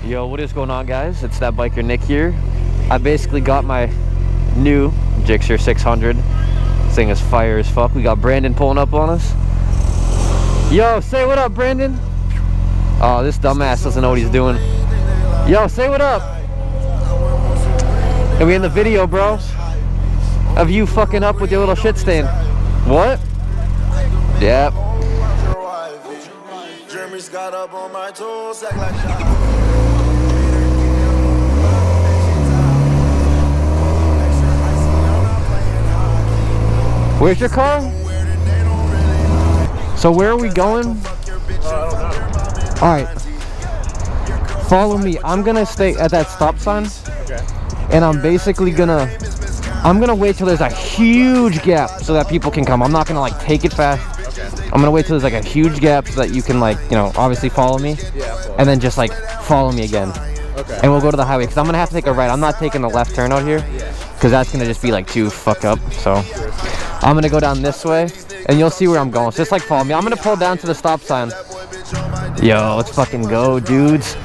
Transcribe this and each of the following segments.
Yo, what is going on, guys? It's that biker Nick here. I basically got my new GSXR 600. This thing is fire as fuck. We got Brandon pulling up on us. Yo, say what up, Brandon. Oh, this dumbass doesn't know what he's doing. Yo, say what up. Are we in the video, bro? Of you fucking up with your little shit stain. What? Yep. Where's your car? So where are we going? Alright. Follow me. I'm gonna stay at that stop sign. Okay. And I'm basically gonna wait till there's a huge gap so that people can come. I'm not gonna like take it fast. Okay. I'm gonna wait till there's like a huge gap so that you can like, you know, obviously follow me. Yeah. And then just like follow me again. Okay. And we'll go to the highway because I'm gonna have to take a right. I'm not taking the left turn out here because that's gonna just be like too fuck up. So I'm gonna go down this way and you'll see where I'm going. So just like follow me. I'm gonna pull down to the stop sign. Yo, let's fucking go, dudes.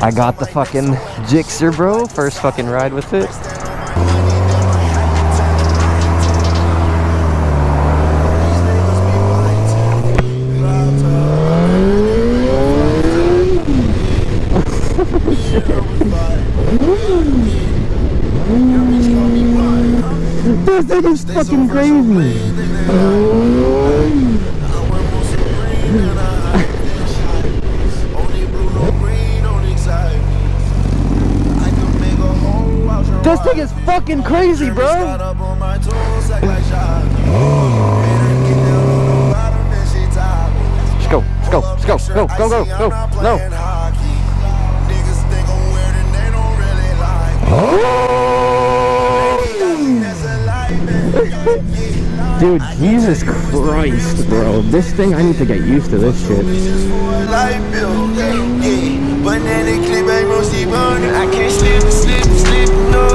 I got the fucking GSXR, bro. First fucking ride with it. This thing is fucking crazy. This thing is fucking crazy, bro. Let's go, let's go, let's go, go, go, go, go, no. Dude, Jesus Christ, bro. This thing, I need to get used to this shit. I can't slip, no,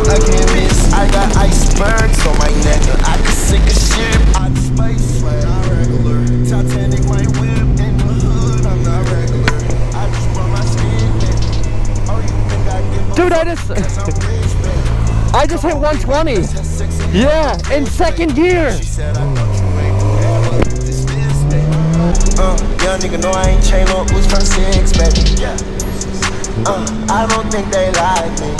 I can't miss. I got icebergs on my neck. I can sink a ship out of space. I'm regular. Titanic, my whip in the hood. I'm not regular. I just run my skin. Oh, you think I give a dude, I just hit 120. Yeah, in second gear. Young nigga know I ain't chain up, was from 6, baby. Yeah. I don't think they like me,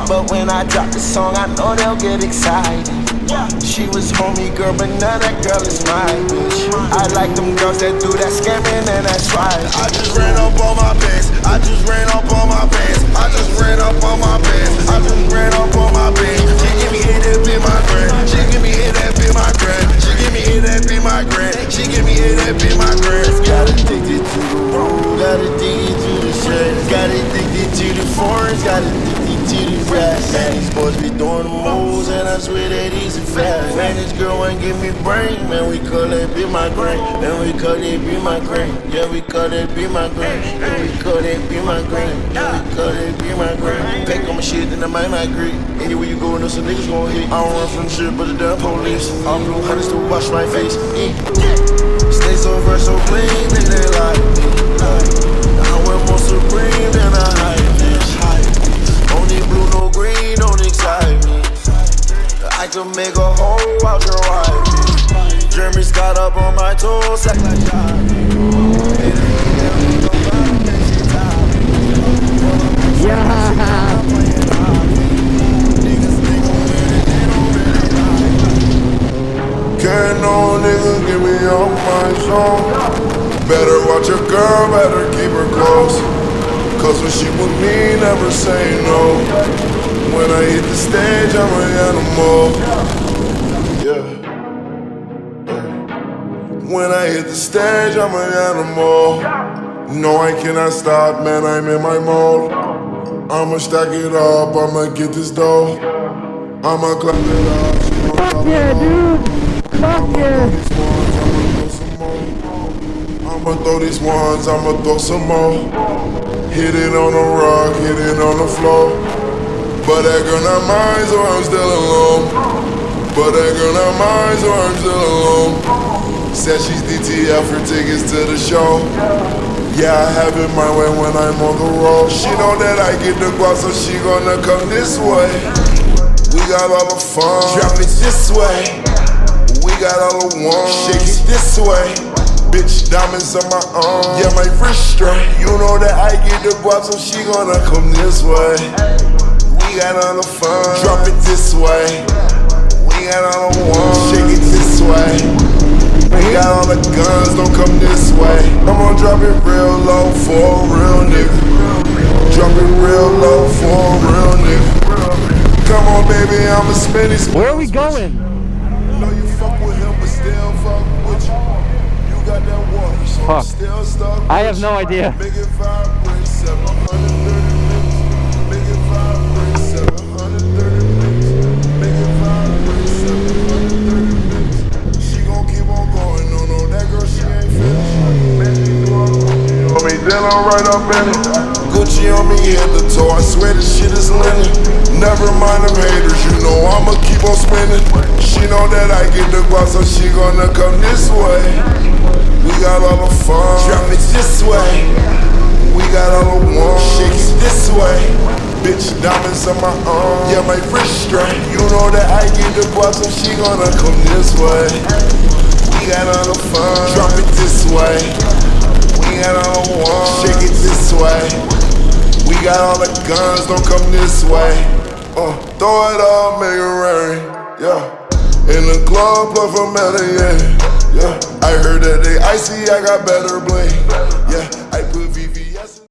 but when I drop the song, I know they'll get excited. She was homie girl, but now that girl is my bitch. I like them girls that do that scamming and that's right. I just ran up on my pants. I just ran up on my pants. I just ran up on my pants. I just ran up on my pants. She give me hit that be my grand. She give me hit that be my grand. She give me hit that be my grand. She give me hit that be my grand. Got addicted to the road. Got addicted to the shirt. Got addicted to the foreigns. Got addicted to the rap. Man, these boys be doing the moves, and I swear that he's a fat. Man, this girl ain't give me brain. Man, we call that be my grain. Man, we call that be my grain. Yeah, we call that be my grain. Yeah, we call that be my grain. Yeah, we call that be my grain. Pack on my shit, then I might migrate. Anywhere you go, know some niggas gon' hit. I don't run from shit, but the damn police. I'm blue hunters to wash my face. Stay so fresh, so clean, then they like me. I wear more supreme than I hide me. Only blue, no green, don't excite me. I can make a hole out your wife. Jeremy's got up on my toes, act like Can't no nigga get me off my song. Better watch your girl, better keep her close. Cause when she with me, never say no. When I hit the stage, I'm an animal. Yeah. When I hit the stage, I'm an animal. No, I cannot stop, man, I'm in my mode. I'ma stack it up, I'ma get this dough. I'ma clap it up. Fuck yeah, dude. Fuck yeah. I'ma throw these ones, I'ma throw some more. Hit it on the rock, hit it on the floor. But that girl not mine, so I'm still alone. But that girl not mine, so I'm still alone. Said she's DTF for tickets to the show. Yeah, I have it my way when I'm on the road. She know that I get the guap, so she gonna come this way. We got all the fun, drop it this way. We got all the ones, shake it this way. Bitch, diamonds on my arm, yeah, my wrist straight. You know that I get the guap, so she gonna come this way. We got all the fun, drop it this way. We got all the ones, shake it this way. We got all the guns, don't come this way. I'm gonna drop it real low for a real nigga. Drop it real low for a real nigga. Come on, baby, I'ma spend these. Where are we going? Know you fuck with him, but still fuck with you. You got that water, so I'm still stuck with I have no idea. Make it vibrate, 730 minutes. Make it vibrate, 730 minutes. Make it vibrate, 730 minutes. She gon' keep on going, no, that girl, she ain't finished. On me, then I'm right up in it. Gucci on me, head to toe, I swear this shit is linen. Never mind them haters, you know I'ma keep on spinning. She know that I get the guap, so she gonna come this way. We got all the fun, drop it this way. We got all the ones, shake it this way. Bitch, diamonds on my arm, yeah, my wrist straight. You know that I get the guap, so she gonna come this way. We got all the fun, drop it this way. We got all the ones, shake it this way. We got all the guns, don't come this way. Throw it up, make it rain, yeah. In the club, plug from Medellin, yeah. I heard that they icy, I got better bling, yeah. I put